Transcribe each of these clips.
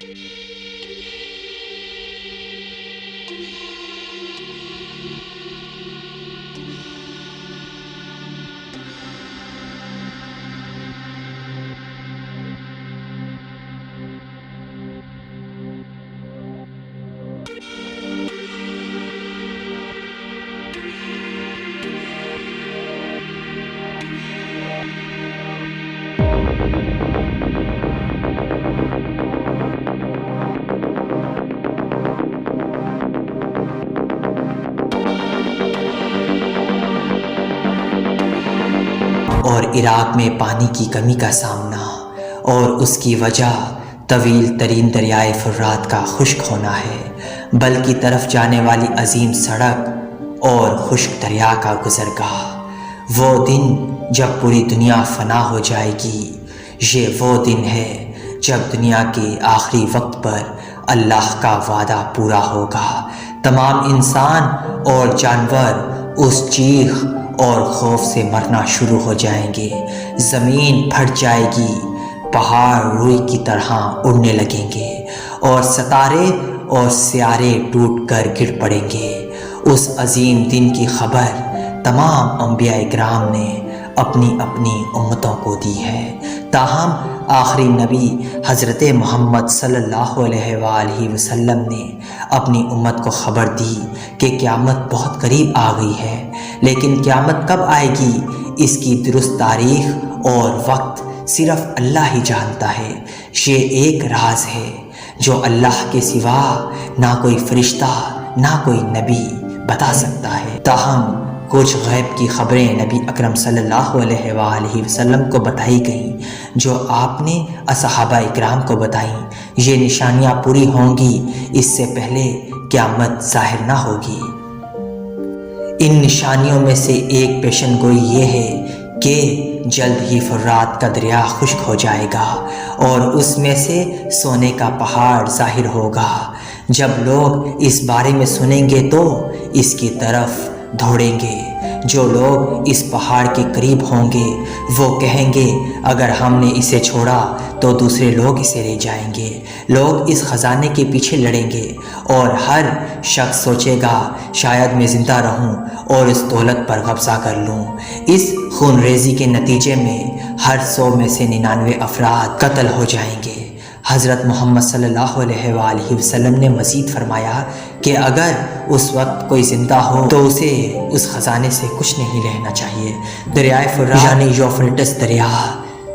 اور عراق میں پانی کی کمی کا سامنا، اور اس کی وجہ طویل ترین دریائے فرات کا خشک ہونا ہے، بل کی طرف جانے والی عظیم سڑک اور خشک دریا کا گزرگاہ۔ وہ دن جب پوری دنیا فنا ہو جائے گی، یہ وہ دن ہے جب دنیا کے آخری وقت پر اللہ کا وعدہ پورا ہوگا۔ تمام انسان اور جانور اس چیخ اور خوف سے مرنا شروع ہو جائیں گے، زمین پھٹ جائے گی، پہاڑ روئی کی طرح اڑنے لگیں گے، اور ستارے اور سیارے ٹوٹ کر گر پڑیں گے۔ اس عظیم دن کی خبر تمام انبیاء کرام نے اپنی اپنی امتوں کو دی ہے، تاہم آخری نبی حضرت محمد صلی اللہ علیہ وآلہ وسلم نے اپنی امت کو خبر دی کہ قیامت بہت قریب آ گئی ہے، لیکن قیامت کب آئے گی اس کی درست تاریخ اور وقت صرف اللہ ہی جانتا ہے۔ یہ ایک راز ہے جو اللہ کے سوا نہ کوئی فرشتہ نہ کوئی نبی بتا سکتا ہے، تاہم کچھ غیب کی خبریں نبی اکرم صلی اللہ علیہ وآلہ وسلم کو بتائی گئیں جو آپ نے صحابہ اکرام کو بتائیں۔ یہ نشانیاں پوری ہوں گی اس سے پہلے قیامت ظاہر نہ ہوگی۔ ان نشانیوں میں سے ایک پیشن گوئی یہ ہے کہ جلد ہی فرات کا دریا خشک ہو جائے گا اور اس میں سے سونے کا پہاڑ ظاہر ہوگا۔ جب لوگ اس بارے میں سنیں گے تو اس کی طرف دوڑیں گے۔ جو لوگ اس پہاڑ کے قریب ہوں گے وہ کہیں گے اگر ہم نے اسے چھوڑا تو دوسرے لوگ اسے لے جائیں گے۔ لوگ اس خزانے کے پیچھے لڑیں گے اور ہر شخص سوچے گا شاید میں زندہ رہوں اور اس دولت پر قبضہ کر لوں۔ اس خون ریزی کے نتیجے میں ہر 100 میں سے 99 افراد قتل ہو جائیں گے۔ حضرت محمد صلی اللہ علیہ وآلہ وسلم نے مزید فرمایا کہ اگر اس وقت کوئی زندہ ہو تو اسے اس خزانے سے کچھ نہیں لینا چاہیے۔ دریائے فرات یعنی یوفریٹس دریا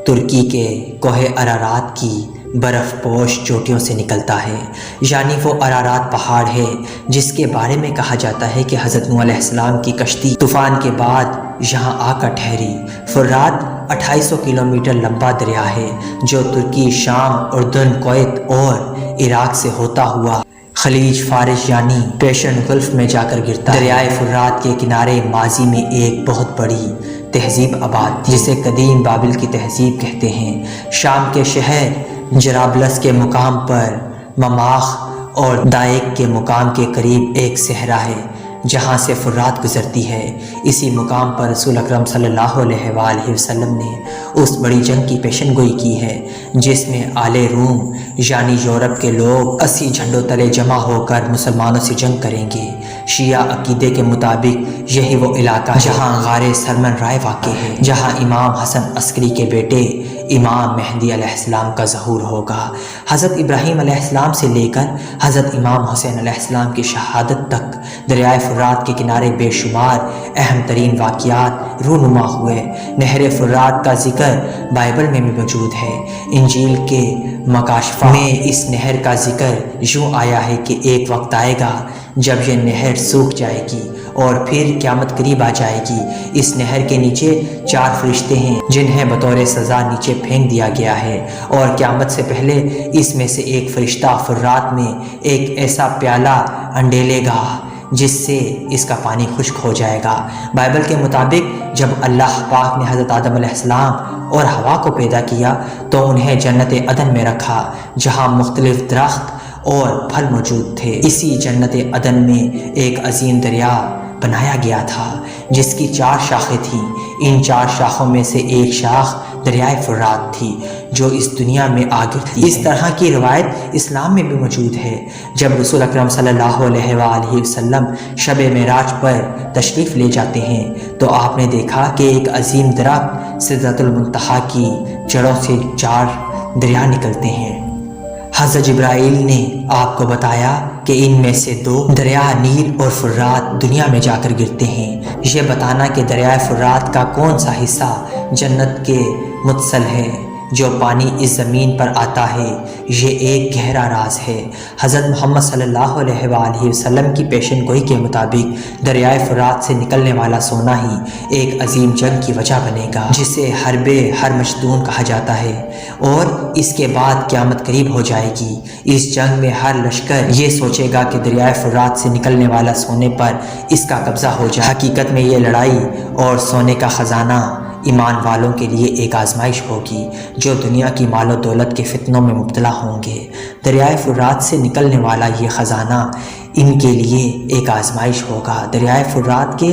ترکی کے کوہ ارارات کی برف پوش چوٹیوں سے نکلتا ہے، یعنی وہ ارارات پہاڑ ہے جس کے بارے میں کہا جاتا ہے کہ حضرت نوح علیہ السلام کی کشتی طوفان کے بعد یہاں آ کر ٹھہری۔ فرات 2800 کلومیٹر لمبا دریا ہے جو ترکی، شام، اردن، کویت اور عراق سے ہوتا ہوا خلیج فارس یعنی پیشن گلف میں جا کر گرتا ہے۔ دریائے فرات کے کنارے ماضی میں ایک بہت بڑی تہذیب آباد تھی جسے قدیم بابل کی تہذیب کہتے ہیں۔ شام کے شہر جرابلس کے مقام پر مماخ اور دائق کے مقام کے قریب ایک صحرا ہے جہاں سے فرات گزرتی ہے۔ اسی مقام پر رسول اکرم صلی اللہ علیہ وآلہ وسلم نے اس بڑی جنگ کی پیشن گوئی کی ہے جس میں آل روم یعنی یورپ کے لوگ 80 جھنڈوں تلے جمع ہو کر مسلمانوں سے جنگ کریں گے۔ شیعہ عقیدے کے مطابق یہی وہ علاقہ ہے جہاں غار سرمن رائے واقع ہے، جہاں امام حسن عسکری کے بیٹے امام مہدی علیہ السلام کا ظہور ہوگا۔ حضرت ابراہیم علیہ السلام سے لے کر حضرت امام حسین علیہ السلام کی شہادت تک دریائے فرات کے کنارے بے شمار اہم ترین واقعات رونما ہوئے۔ نہر فرات کا ذکر بائبل میں بھی موجود ہے۔ انجیل کے مکاشفہ میں اس نہر کا ذکر یوں آیا ہے کہ ایک وقت آئے گا جب یہ نہر سوکھ جائے گی اور پھر قیامت قریب آ جائے گی۔ اس نہر کے نیچے 4 فرشتے ہیں جنہیں بطور سزا نیچے پھینک دیا گیا ہے، اور قیامت سے پہلے اس میں سے ایک فرشتہ فرات میں ایک ایسا پیالہ انڈیلے گا جس سے اس کا پانی خشک ہو جائے گا۔ بائبل کے مطابق جب اللہ پاک نے حضرت آدم علیہ السلام اور حوا کو پیدا کیا تو انہیں جنت عدن میں رکھا جہاں مختلف درخت اور پھل موجود تھے۔ اسی جنت عدن میں ایک عظیم دریا بنایا گیا تھا جس کی 4 شاخیں تھیں۔ ان 4 شاخوں میں سے ایک شاخ دریائے فرات تھی جو اس دنیا میں آ گرتی ہے۔ اس طرح کی روایت اسلام میں بھی موجود ہے۔ جب رسول اکرم صلی اللہ علیہ وآلہ وسلم شب معراج پر تشریف لے جاتے ہیں تو آپ نے دیکھا کہ ایک عظیم درخت سدرۃ المنتہا کی جڑوں سے 4 دریا نکلتے ہیں۔ حضرت جبرائیل نے آپ کو بتایا کہ ان میں سے 2 دریا نیل اور فرات دنیا میں جا کر گرتے ہیں۔ یہ بتانا کہ دریائے فرات کا کون سا حصہ جنت کے متصل ہے جو پانی اس زمین پر آتا ہے، یہ ایک گہرا راز ہے۔ حضرت محمد صلی اللہ علیہ وآلہ وسلم کی پیشن گوئی کے مطابق دریائے فرات سے نکلنے والا سونا ہی ایک عظیم جنگ کی وجہ بنے گا جسے حرب ہرمجدون کہا جاتا ہے، اور اس کے بعد قیامت قریب ہو جائے گی۔ اس جنگ میں ہر لشکر یہ سوچے گا کہ دریائے فرات سے نکلنے والا سونے پر اس کا قبضہ ہو جائے۔ حقیقت میں یہ لڑائی اور سونے کا خزانہ ایمان والوں کے لیے ایک آزمائش ہوگی جو دنیا کی مال و دولت کے فتنوں میں مبتلا ہوں گے۔ دریائے فرات سے نکلنے والا یہ خزانہ ان کے لیے ایک آزمائش ہوگا۔ دریائے فرات کے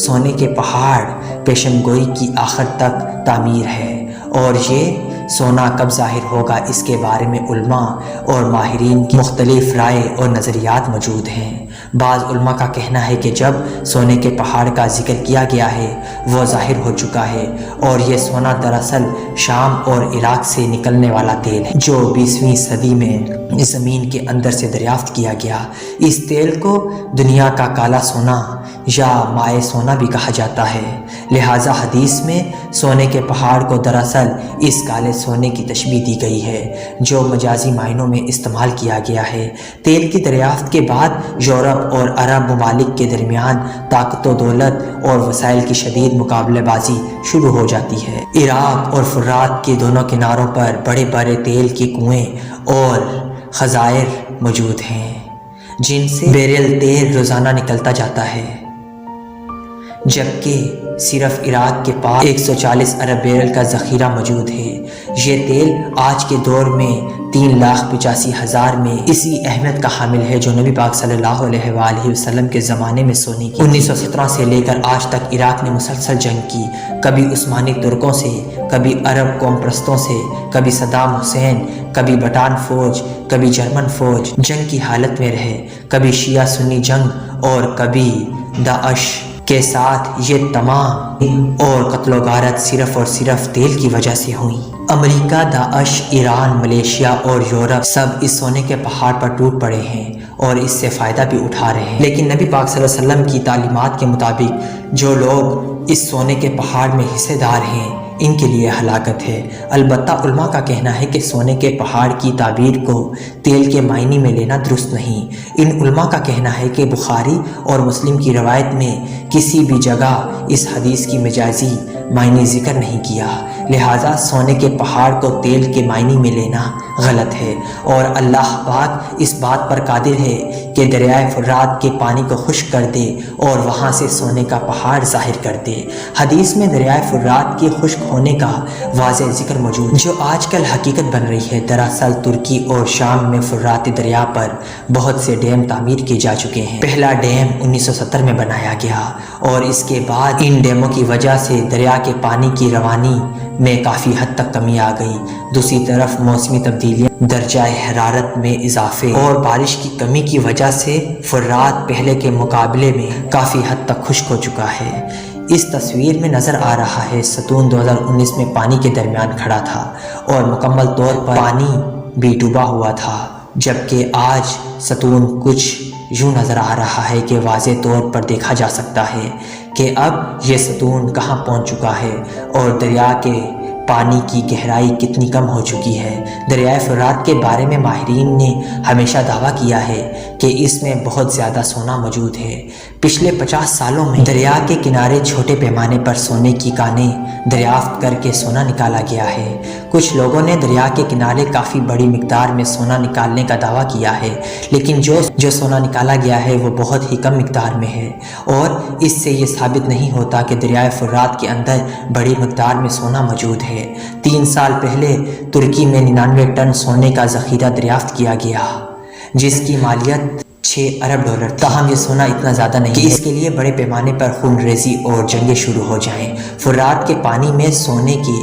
سونے کے پہاڑ پیشن گوئی کی آخر تک تعمیر ہے، اور یہ سونا کب ظاہر ہوگا اس کے بارے میں علماء اور ماہرین کی مختلف رائے اور نظریات موجود ہیں۔ بعض علماء کا کہنا ہے کہ جب سونے کے پہاڑ کا ذکر کیا گیا ہے وہ ظاہر ہو چکا ہے، اور یہ سونا دراصل شام اور عراق سے نکلنے والا تیل ہے جو 20ویں صدی میں زمین کے اندر سے دریافت کیا گیا۔ اس تیل کو دنیا کا کالا سونا یا مائع سونا بھی کہا جاتا ہے، لہٰذا حدیث میں سونے کے پہاڑ کو دراصل اس کالے سونے کی تشبیہ دی گئی ہے جو مجازی معنوں میں استعمال کیا گیا ہے۔ تیل کی دریافت کے بعد یورپ اور عرب ممالک کے درمیان طاقت و دولت اور وسائل کی شدید مقابلہ بازی شروع ہو جاتی ہے۔ عراق اور فرات کے دونوں کناروں پر بڑے بڑے تیل کے کنویں اور خزائر موجود ہیں جن سے بیرل تیل روزانہ نکلتا جاتا ہے، جبکہ صرف عراق کے پاس 140 ارب بیرل کا ذخیرہ موجود ہے۔ یہ تیل آج کے دور میں 3,85,000 میں اسی اہمیت کا حامل ہے جو نبی پاک صلی اللہ علیہ وآلہ وسلم کے زمانے میں سونے کی 1917 سے لے کر آج تک عراق نے مسلسل جنگ کی، کبھی عثمانی ترکوں سے، کبھی عرب قوم پرستوں سے، کبھی صدام حسین، کبھی بٹان فوج، کبھی جرمن فوج جنگ کی حالت میں رہے، کبھی شیعہ سنی جنگ اور کبھی داعش کے ساتھ۔ یہ تمام اور قتل و غارت صرف اور صرف تیل کی وجہ سے ہوئی۔ امریکہ، داعش، ایران، ملیشیا اور یورپ سب اس سونے کے پہاڑ پر ٹوٹ پڑے ہیں اور اس سے فائدہ بھی اٹھا رہے ہیں، لیکن نبی پاک صلی اللہ علیہ وسلم کی تعلیمات کے مطابق جو لوگ اس سونے کے پہاڑ میں حصے دار ہیں ان کے لیے ہلاکت ہے۔ البتہ علماء کا کہنا ہے کہ سونے کے پہاڑ کی تعبیر کو تیل کے معنی میں لینا درست نہیں۔ ان علماء کا کہنا ہے کہ بخاری اور مسلم کی روایت میں کسی بھی جگہ اس حدیث کی مجازی معنی ذکر نہیں کیا، لہٰذا سونے کے پہاڑ کو تیل کے معنی میں لینا غلط ہے، اور اللہ پاک اس بات پر قادر ہے کہ دریائے فرات کے پانی کو خشک کر دے اور وہاں سے سونے کا پہاڑ ظاہر کر دے۔ حدیث میں دریائے فرات کے خشک ہونے کا واضح ذکر موجود جو آج کل حقیقت بن رہی ہے۔ دراصل ترکی اور شام میں فرات دریا پر بہت سے ڈیم تعمیر کیے جا چکے ہیں۔ پہلا ڈیم 1970 میں بنایا گیا، اور اس کے بعد ان ڈیموں کی وجہ سے دریا کے پانی کی روانی میں کافی حد تک کمی آ گئی۔ دوسری طرف موسمی تبدیلیاں، درجہ حرارت میں اضافے اور بارش کی کمی کی وجہ سے فرات پہلے کے مقابلے میں کافی حد تک خشک ہو چکا ہے۔ اس تصویر میں نظر آ رہا ہے ستون 2019 میں پانی کے درمیان کھڑا تھا اور مکمل طور پر پانی بھی ڈوبا ہوا تھا، جبکہ آج ستون کچھ یوں نظر آ رہا ہے کہ واضح طور پر دیکھا جا سکتا ہے کہ اب یہ ستون کہاں پہنچ چکا ہے اور دریا کے پانی کی گہرائی کتنی کم ہو چکی ہے۔ دریائے فرات کے بارے میں ماہرین نے ہمیشہ دعویٰ کیا ہے کہ اس میں بہت زیادہ سونا موجود ہے۔ پچھلے 50 سالوں میں دریا کے کنارے چھوٹے پیمانے پر سونے کی کانیں دریافت کر کے سونا نکالا گیا ہے۔ کچھ لوگوں نے دریا کے کنارے کافی بڑی مقدار میں سونا نکالنے کا دعویٰ کیا ہے، لیکن جو سونا نکالا گیا ہے وہ بہت ہی کم مقدار میں ہے، اور اس سے یہ ثابت نہیں ہوتا کہ دریائے فرات کے اندر بڑی مقدار میں سونا موجود ہے۔ 3 سال پہلے ترکی میں 99 ٹن سونے کا ذخیرہ دریافت کیا گیا، جس کی مالیت 6 ارب ڈالر تاہم یہ سونا اتنا زیادہ نہیں کہ اس کے لیے بڑے پیمانے پر خون ریزی اور جنگیں شروع ہو جائیں۔ فرات کے پانی میں سونے کے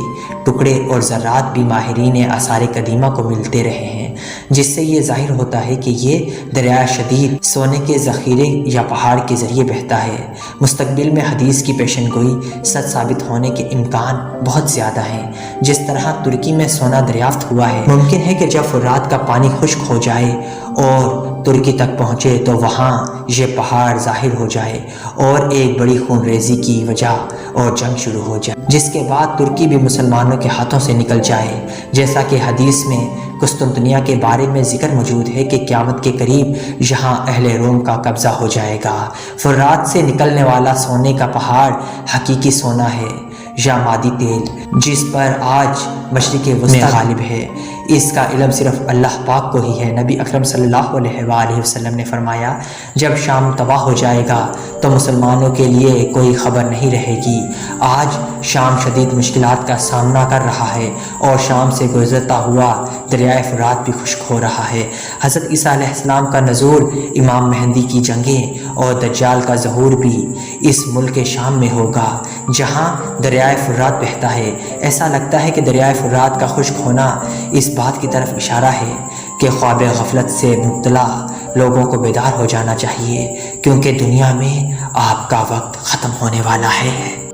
ٹکڑے اور ذرات بھی ماہرین آثار قدیمہ کو ملتے رہے ہیں، جس سے یہ ظاہر ہوتا ہے کہ یہ دریائے شدید سونے کے ذخیرے یا پہاڑ کے ذریعے بہتا ہے۔ مستقبل میں حدیث کی پیشن گوئی سچ ثابت ہونے کے امکان بہت زیادہ ہیں۔ جس طرح ترکی میں سونا دریافت ہوا ہے، ممکن ہے کہ جب فرات کا پانی خشک ہو جائے اور ترکی تک پہنچے تو وہاں یہ پہاڑ ظاہر ہو جائے اور ایک بڑی خون ریزی کی وجہ اور جنگ شروع ہو جائے، جس کے بعد ترکی بھی مسلمانوں کے ہاتھوں سے نکل جائے۔ جیسا کہ حدیث میں قسطنطنیہ کے بارے میں ذکر موجود ہے کہ قیامت کے قریب یہاں اہل روم کا قبضہ ہو جائے گا۔ فرات سے نکلنے والا سونے کا پہاڑ حقیقی سونا ہے یا مادی تیل، جس پر آج مشرق وسطی غالب ہے۔ اس کا علم صرف اللہ پاک کو ہی ہے۔ نبی اکرم صلی اللہ علیہ وآلہ وسلم نے فرمایا، جب شام تباہ ہو جائے گا تو مسلمانوں کے لیے کوئی خبر نہیں رہے گی۔ آج شام شدید مشکلات کا سامنا کر رہا ہے اور شام سے گزرتا ہوا دریائے فرات بھی خشک ہو رہا ہے۔ حضرت عیسیٰ علیہ السلام کا نزول، امام مہدی کی جنگیں اور دجال کا ظہور بھی اس ملک شام میں ہوگا جہاں دریائے فرات بہتا ہے۔ ایسا لگتا ہے کہ دریائے فرات کا خشک ہونا اس بات کی طرف اشارہ ہے کہ خواب غفلت سے مبتلا لوگوں کو بیدار ہو جانا چاہیے، کیونکہ دنیا میں آپ کا وقت ختم ہونے والا ہے۔